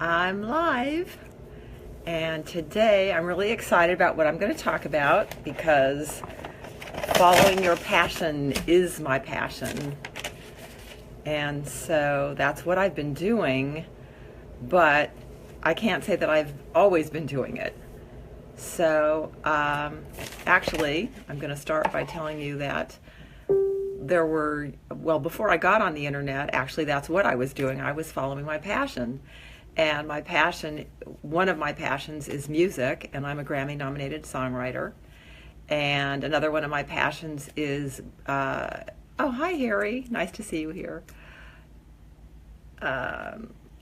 I'm live, and today I'm really excited about what I'm going to talk about because following your passion is my passion. And so that's what I've been doing, but I can't say that I've always been doing it. So actually, I'm going to start by telling you that before I got on the internet, actually that's what I was doing. I was following my passion. And one of my passions is music, and I'm a Grammy nominated songwriter. And another one of my passions is, oh, hi Harry, nice to see you here.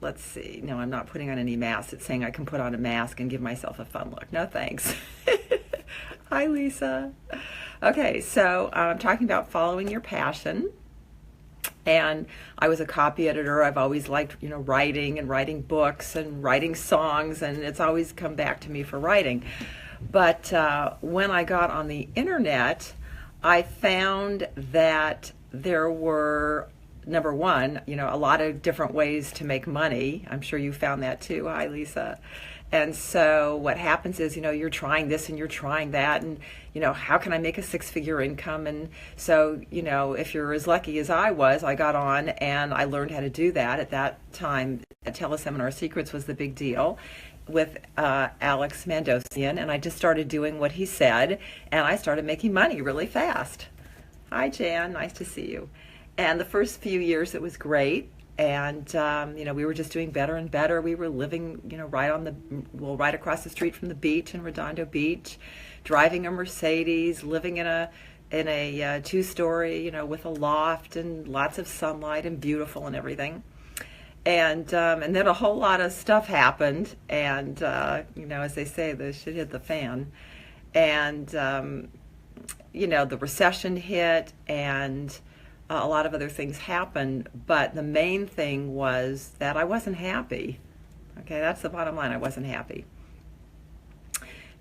Let's see, no, I'm not putting on any masks. It's saying I can put on a mask and give myself a fun look. No thanks. Hi Lisa. Okay, so I'm talking about following your passion. And I was a copy editor. I've always liked, writing and writing books and writing songs, and it's always come back to me for writing. But when I got on the internet, I found that there were, number one, a lot of different ways to make money. I'm sure you found that too. Hi, Lisa. And so what happens is, you're trying this and you're trying that, and, how can I make a six-figure income? And so, if you're as lucky as I was, I got on and I learned how to do that. At that time, Teleseminar Secrets was the big deal with Alex Mandosian, and I just started doing what he said, and I started making money really fast. Hi, Jan, nice to see you. And the first few years, it was great. And, we were just doing better and better. We were living, right across the street from the beach in Redondo Beach, driving a Mercedes, living in a two-story, with a loft and lots of sunlight and beautiful and everything. And then a whole lot of stuff happened. And, as they say, the shit hit the fan. And, the recession hit, and a lot of other things happened, but the main thing was that I wasn't happy. Okay, that's the bottom line. I wasn't happy.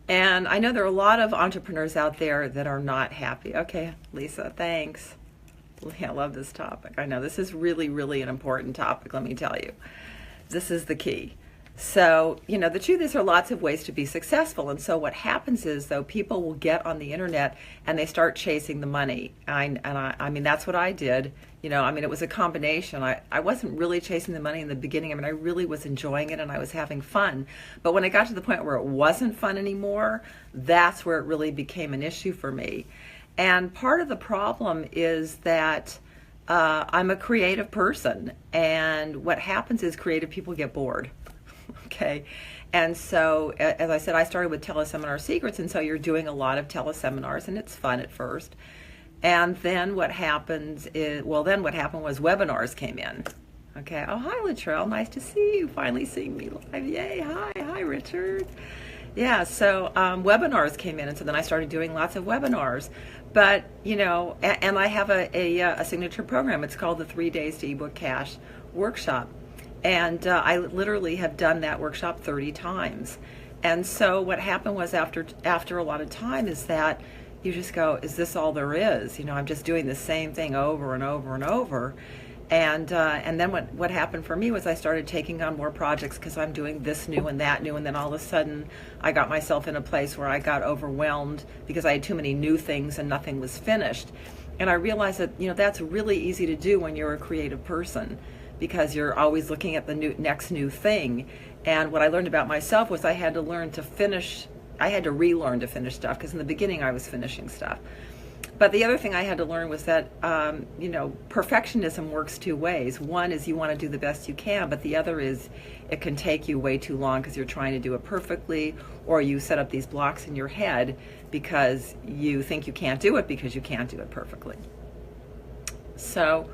And I know there are a lot of entrepreneurs out there that are not happy. Okay, Lisa, thanks. I love this topic. I know this is really, really an important topic, let me tell you. This is the key. So, the truth is there are lots of ways to be successful. And so what happens is, though, people will get on the internet and they start chasing the money. I mean, that's what I did. It was a combination. I wasn't really chasing the money in the beginning. I really was enjoying it and I was having fun. But when I got to the point where it wasn't fun anymore, that's where it really became an issue for me. And part of the problem is that I'm a creative person. And what happens is creative people get bored. Okay, and so as I said, I started with Teleseminar Secrets, and so you're doing a lot of teleseminars, and it's fun at first. And then what happened was webinars came in. Okay, oh hi Latrell, nice to see you, finally seeing me live, yay, hi Richard. Yeah, so webinars came in, and so then I started doing lots of webinars. But, and I have a signature program. It's called the 3 Days to eBook Cash workshop. And I literally have done that workshop 30 times. And so what happened was after a lot of time is that you just go, is this all there is? I'm just doing the same thing over and over and over. And then what happened for me was I started taking on more projects because I'm doing this new and that new. And then all of a sudden I got myself in a place where I got overwhelmed because I had too many new things and nothing was finished. And I realized that, that's really easy to do when you're a creative person, because you're always looking at the next new thing. And what I learned about myself was I had to relearn to finish stuff, because in the beginning I was finishing stuff. But the other thing I had to learn was that, perfectionism works two ways. One is you want to do the best you can, but the other is it can take you way too long because you're trying to do it perfectly, or you set up these blocks in your head because you think you can't do it because you can't do it perfectly. So,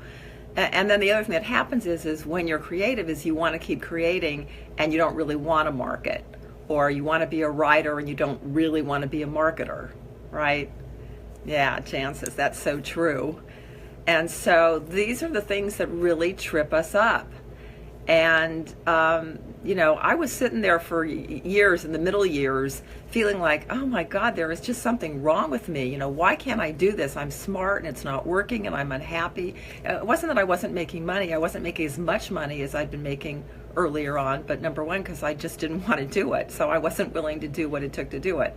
and then the other thing that happens is when you're creative is you want to keep creating and you don't really want to market, or you want to be a writer and you don't really want to be a marketer, right? Yeah, Jan says that's so true. And so these are the things that really trip us up. And, I was sitting there for years, in the middle years, feeling like, oh my God, there is just something wrong with me. Why can't I do this? I'm smart and it's not working and I'm unhappy. It wasn't that I wasn't making money. I wasn't making as much money as I'd been making earlier on, but number one, because I just didn't want to do it. So I wasn't willing to do what it took to do it.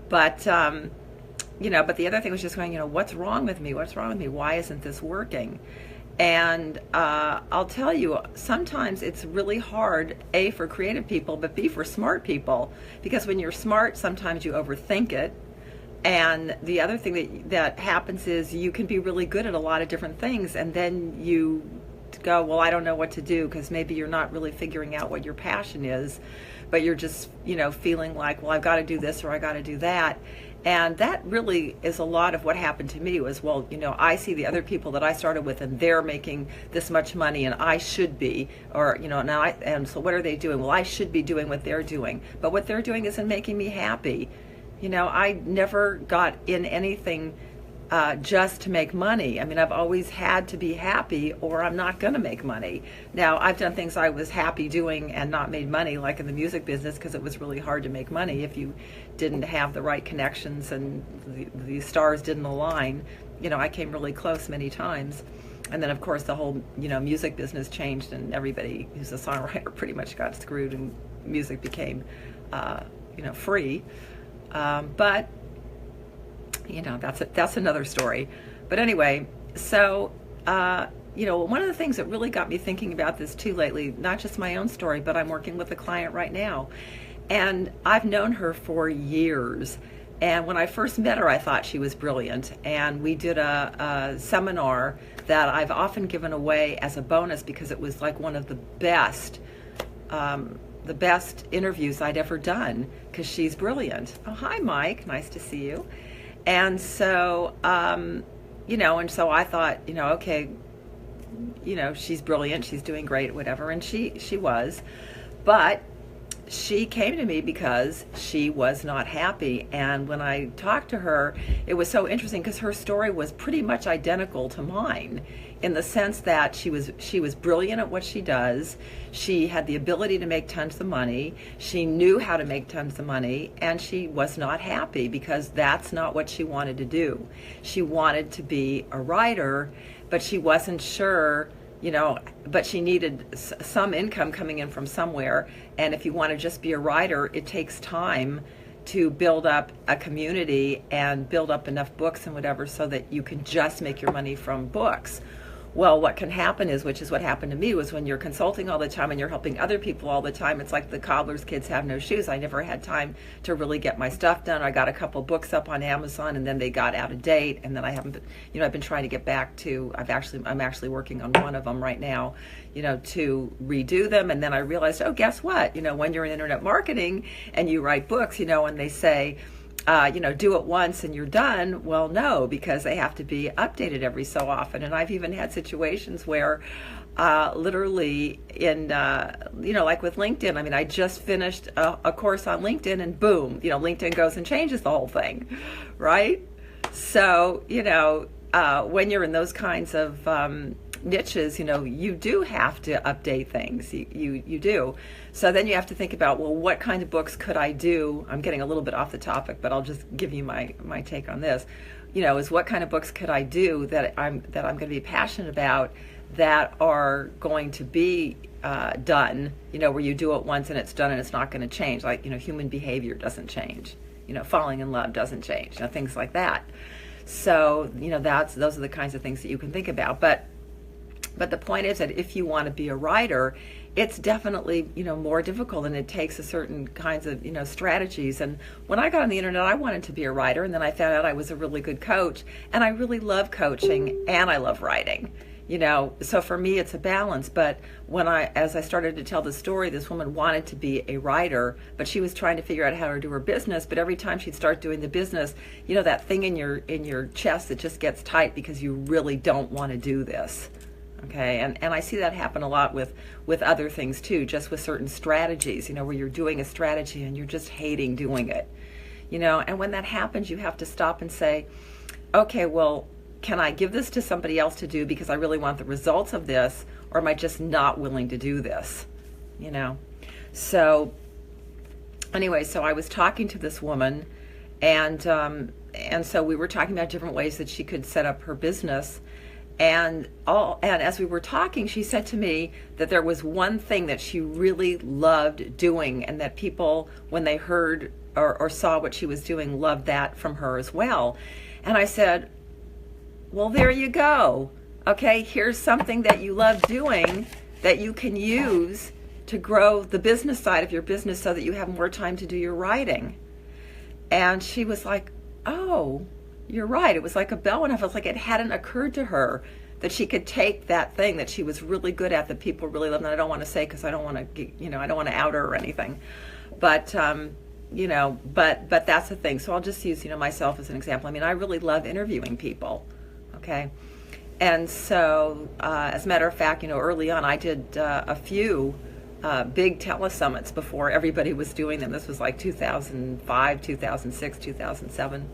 But, but the other thing was just going, what's wrong with me? What's wrong with me? Why isn't this working? And I'll tell you, sometimes it's really hard, A, for creative people, but B, for smart people. Because when you're smart, sometimes you overthink it. And the other thing that happens is you can be really good at a lot of different things, and then you go, well, I don't know what to do, because maybe you're not really figuring out what your passion is, but you're just, feeling like, well, I've got to do this or I got to do that. And that really is a lot of what happened to me was, well, I see the other people that I started with and they're making this much money and I should be, or, and so what are they doing? Well, I should be doing what they're doing, but what they're doing isn't making me happy. I never got in anything just to make money. I mean, I've always had to be happy or I'm not going to make money. Now, I've done things I was happy doing and not made money, like in the music business, because it was really hard to make money if you didn't have the right connections and the stars didn't align. I came really close many times. And then, of course, the whole, music business changed and everybody who's a songwriter pretty much got screwed and music became, free. But that's another story. But anyway, so, one of the things that really got me thinking about this too lately, not just my own story, but I'm working with a client right now. And I've known her for years. And when I first met her, I thought she was brilliant. And we did a seminar that I've often given away as a bonus because it was like one of the best interviews I'd ever done, because she's brilliant. Oh, hi, Mike. Nice to see you. And so, and so I thought, okay, she's brilliant. She's doing great, whatever. And she was. But she came to me because she was not happy. And when I talked to her, it was so interesting because her story was pretty much identical to mine, in the sense that she was brilliant at what she does. She had the ability to make tons of money. She knew how to make tons of money, and she was not happy because that's not what she wanted to do. She wanted to be a writer, but she wasn't sure, but she needed some income coming in from somewhere. And if you want to just be a writer, it takes time to build up a community and build up enough books and whatever so that you can just make your money from books. Well, what can happen is, which is what happened to me, was when you're consulting all the time and you're helping other people all the time, it's like the cobbler's kids have no shoes. I never had time to really get my stuff done. I got a couple books up on Amazon and then they got out of date, and then I haven't been, I've been trying to get back to, I'm actually working on one of them right now, to redo them. And then I realized, oh, guess what? When you're in internet marketing and you write books, and they say, do it once and you're done. Well, no, because they have to be updated every so often. And I've even had situations where literally in, like with LinkedIn, I mean, I just finished a course on LinkedIn and boom, LinkedIn goes and changes the whole thing, right? So, when you're in those kinds of niches, you do have to update things. You do. So then you have to think about, well, what kind of books could I do? I'm getting a little bit off the topic, but I'll just give you my take on this. Is what kind of books could I do that I'm going to be passionate about, that are going to be done, where you do it once and it's done and it's not going to change. Like, human behavior doesn't change. Falling in love doesn't change. Things like that. So, those are the kinds of things that you can think about. But the point is that if you want to be a writer, it's definitely, more difficult, and it takes a certain kinds of, strategies. And when I got on the internet, I wanted to be a writer, and then I found out I was a really good coach, and I really love coaching and I love writing. So for me, it's a balance. But as I started to tell the story, this woman wanted to be a writer, but she was trying to figure out how to do her business. But every time she'd start doing the business, that thing in your chest that just gets tight because you really don't want to do this. Okay, and I see that happen a lot with other things too, just with certain strategies, where you're doing a strategy and you're just hating doing it. And when that happens, you have to stop and say, okay, well, can I give this to somebody else to do because I really want the results of this, or am I just not willing to do this? So anyway, so I was talking to this woman, and so we were talking about different ways that she could set up her business. And as we were talking, she said to me that there was one thing that she really loved doing, and that people, when they heard or saw what she was doing, loved that from her as well. And I said, well, there you go. Okay, here's something that you love doing that you can use to grow the business side of your business so that you have more time to do your writing. And she was like, oh, you're right. It was like a bell went off. It was like it hadn't occurred to her that she could take that thing that she was really good at, that people really loved. And I don't want to say, because I don't want to, I don't want to out her or anything. But, but that's the thing. So I'll just use, myself as an example. I mean, I really love interviewing people. Okay. And so, as a matter of fact, early on, I did a few big telesummits before everybody was doing them. This was like 2005, 2006, 2007.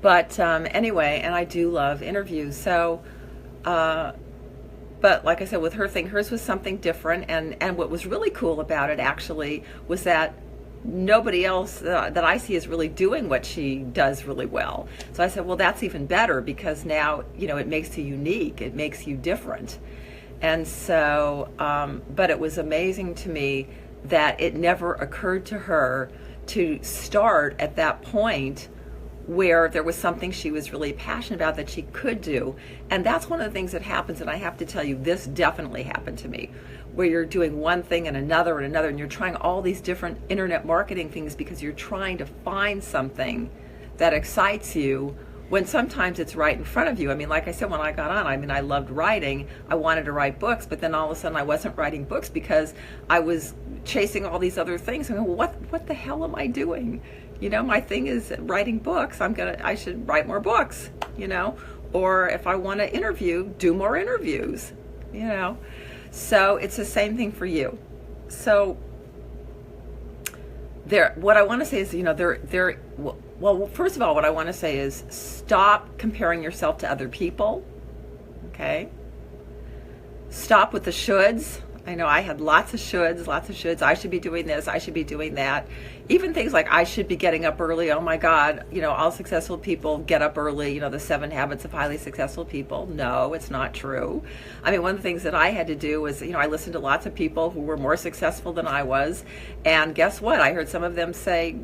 But anyway, and I do love interviews. So, but like I said, with her thing, hers was something different. And what was really cool about it actually was that nobody else that I see is really doing what she does really well. So I said, well, that's even better, because now, it makes you unique. It makes you different. And so, but it was amazing to me that it never occurred to her to start at that point where there was something she was really passionate about that she could do. And that's one of the things that happens, and I have to tell you, this definitely happened to me, where you're doing one thing and another, and you're trying all these different internet marketing things because you're trying to find something that excites you, when sometimes it's right in front of you. I mean, like I said, when I got on, I loved writing. I wanted to write books, but then all of a sudden I wasn't writing books because I was chasing all these other things. And what the hell am I doing? My thing is writing books. I should write more books, or if I want to interview, do more interviews, So it's the same thing for you. So what I want to say is, well, first of all, what I want to say is stop comparing yourself to other people. Okay? Stop with the shoulds. I know I had lots of shoulds. I should be doing this. I should be doing that. Even things like I should be getting up early. Oh my God, all successful people get up early, the 7 habits of highly successful people. No, it's not true. I mean, one of the things that I had to do was, I listened to lots of people who were more successful than I was. And guess what? I heard some of them say,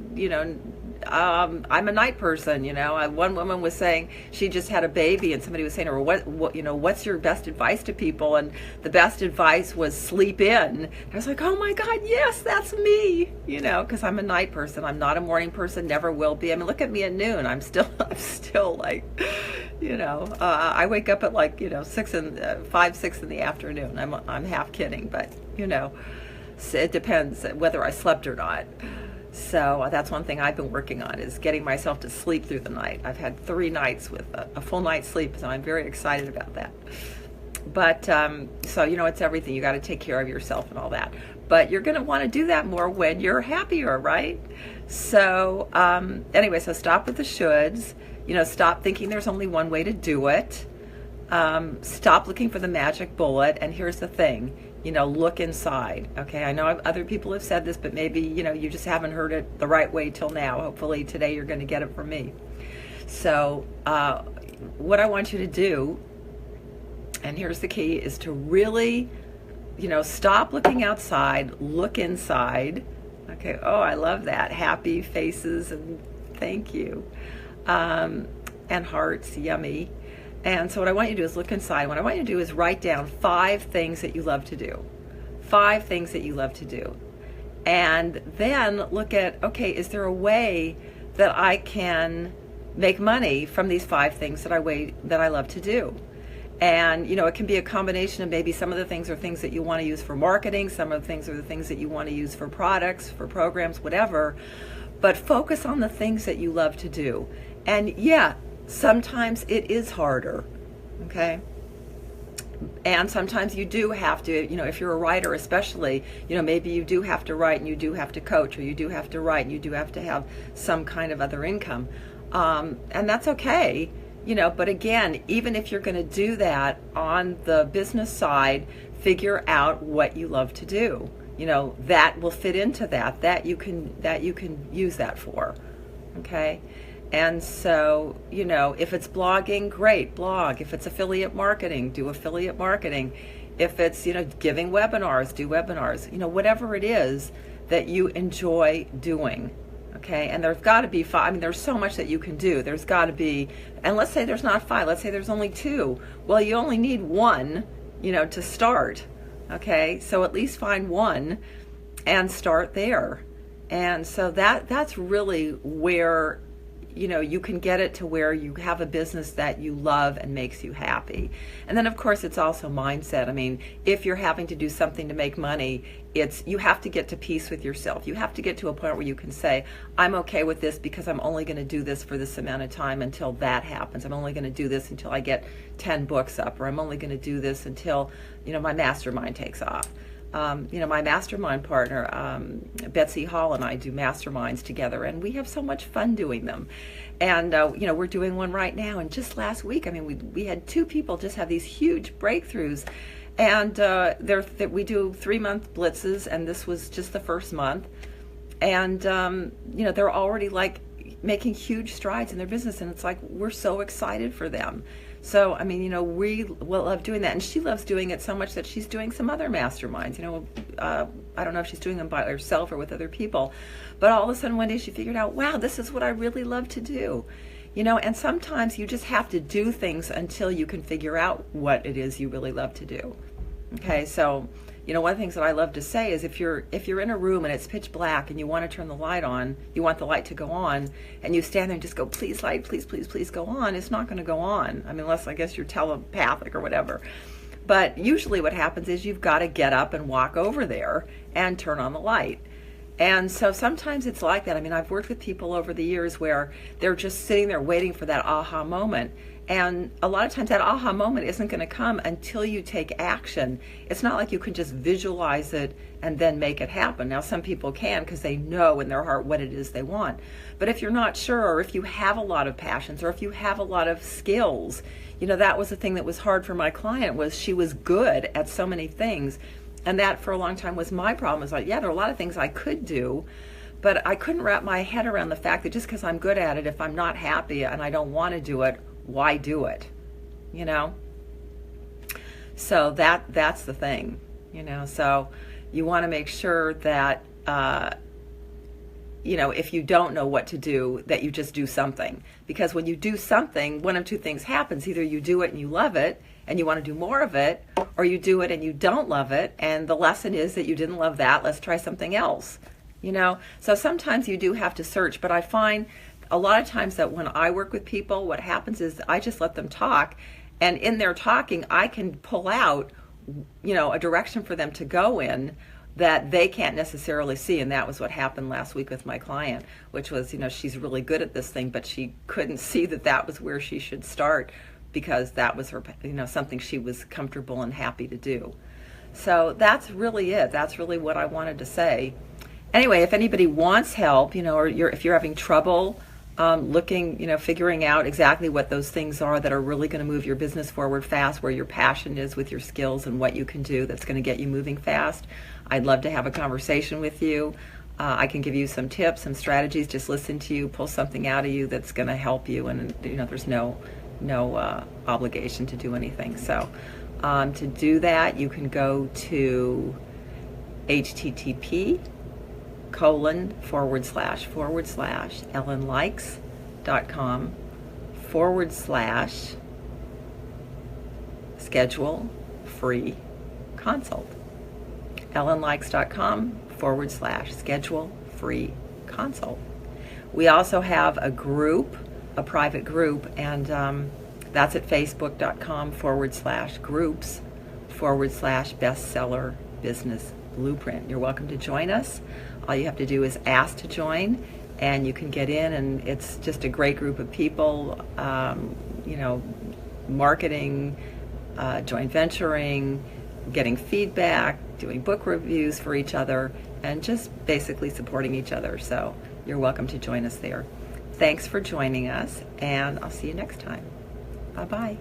I'm a night person. One woman was saying she just had a baby, and somebody was saying to her, what's your best advice to people? And the best advice was sleep in. I was like, oh my God, yes, that's me, because I'm a night person. I'm not a morning person, never will be. I mean, look at me at noon. I'm still like, I wake up at like, 5, 6 in the afternoon. I'm half kidding, but, so it depends whether I slept or not. So that's one thing I've been working on, is getting myself to sleep through the night. I've had 3 nights with a full night's sleep, so I'm very excited about that. But, so, it's everything. You got to take care of yourself and all that. But you're going to want to do that more when you're happier, right? So, anyway, so stop with the shoulds. Stop thinking there's only one way to do it. Stop looking for the magic bullet. And here's the thing. Look inside. Okay, I know other people have said this, but maybe, you just haven't heard it the right way till now. Hopefully today you're going to get it from me. So what I want you to do, and here's the key, is to really, stop looking outside, look inside. Okay, oh, I love that. Happy faces and thank you. And hearts, yummy. And so what I want you to do is look inside. What I want you to do is write down 5 things that you love to do. 5 things that you love to do. And then look at, okay, is there a way that I can make money from these 5 things that I love to do? And, it can be a combination of maybe some of the things are things that you want to use for marketing. Some of the things are the things that you want to use for products, for programs, whatever. But focus on the things that you love to do. And yeah, sometimes it is harder, okay? And sometimes you do have to, if you're a writer especially, maybe you do have to write and you do have to coach, or you do have to write and you do have to have some kind of other income. And that's okay, but again, even if you're going to do that on the business side, figure out what you love to do. That will fit into that you can use that for, okay? And so, if it's blogging, great, blog. If it's affiliate marketing, do affiliate marketing. If it's, giving webinars, do webinars. Whatever it is that you enjoy doing. Okay, and there's got to be 5. There's so much that you can do. There's got to be, and let's say there's not 5. Let's say there's only 2. Well, you only need 1, to start. Okay, so at least find 1 and start there. And so that's really where you can get it to where you have a business that you love and makes you happy. And then of course it's also mindset. If you're having to do something to make money, you have to get to peace with yourself. You have to get to a point where you can say, I'm okay with this because I'm only going to do this for this amount of time until that happens. I'm only going to do this until I get 10 books up, or I'm only going to do this until, my mastermind takes off. My mastermind partner, Betsy Hall, and I do masterminds together, and we have so much fun doing them. And, we're doing one right now. And just last week, we had 2 people just have these huge breakthroughs. And we do 3-month blitzes, and this was just the first month. And, they're already making huge strides in their business, and it's we're so excited for them. So, we love doing that. And she loves doing it so much that she's doing some other masterminds. I don't know if she's doing them by herself or with other people. But all of a sudden one day she figured out, wow, this is what I really love to do. And sometimes you just have to do things until you can figure out what it is you really love to do. Okay, so, one of the things that I love to say is if you're in a room and it's pitch black and you want to turn the light on, you want the light to go on, and you stand there and just go, please light, please, please, please go on, it's not going to go on. Unless I guess you're telepathic or whatever. But usually what happens is you've got to get up and walk over there and turn on the light. And so sometimes it's like that. I've worked with people over the years where they're just sitting there waiting for that aha moment. And a lot of times that aha moment isn't going to come until you take action. It's not like you can just visualize it and then make it happen. Now, some people can because they know in their heart what it is they want. But if you're not sure, or if you have a lot of passions, or if you have a lot of skills, that was the thing that was hard for my client, was she was good at so many things. And that for a long time was my problem. It's there are a lot of things I could do, but I couldn't wrap my head around the fact that just because I'm good at it, if I'm not happy and I don't want to do it, why do it? So that's the thing, so you want to make sure that, if you don't know what to do, that you just do something. Because when you do something, one of 2 things happens. Either you do it and you love it and you want to do more of it, or you do it and you don't love it, and the lesson is that you didn't love that, let's try something else. So sometimes you do have to search, but I find a lot of times that when I work with people, what happens is I just let them talk, and in their talking I can pull out a direction for them to go in that they can't necessarily see. And that was what happened last week with my client, which was, she's really good at this thing, but she couldn't see that was where she should start, because that was her, something she was comfortable and happy to do. So that's really it. That's really what I wanted to say. Anyway, if anybody wants help, or if you're having trouble looking, figuring out exactly what those things are that are really going to move your business forward fast, where your passion is with your skills and what you can do that's going to get you moving fast, I'd love to have a conversation with you. I can give you some tips, some strategies, just listen to you, pull something out of you that's going to help you, and there's no obligation to do anything. So to do that, you can go to http://ellenlikes.com/schedule free consult. ellenlikes.com/schedule free consult. We also have a group, a private group, and that's at facebook.com/groups/bestseller business blueprint. You're welcome to join us. All you have to do is ask to join, and you can get in, and it's just a great group of people, marketing, joint venturing, getting feedback, doing book reviews for each other, and just basically supporting each other. So you're welcome to join us there. Thanks for joining us, and I'll see you next time. Bye-bye.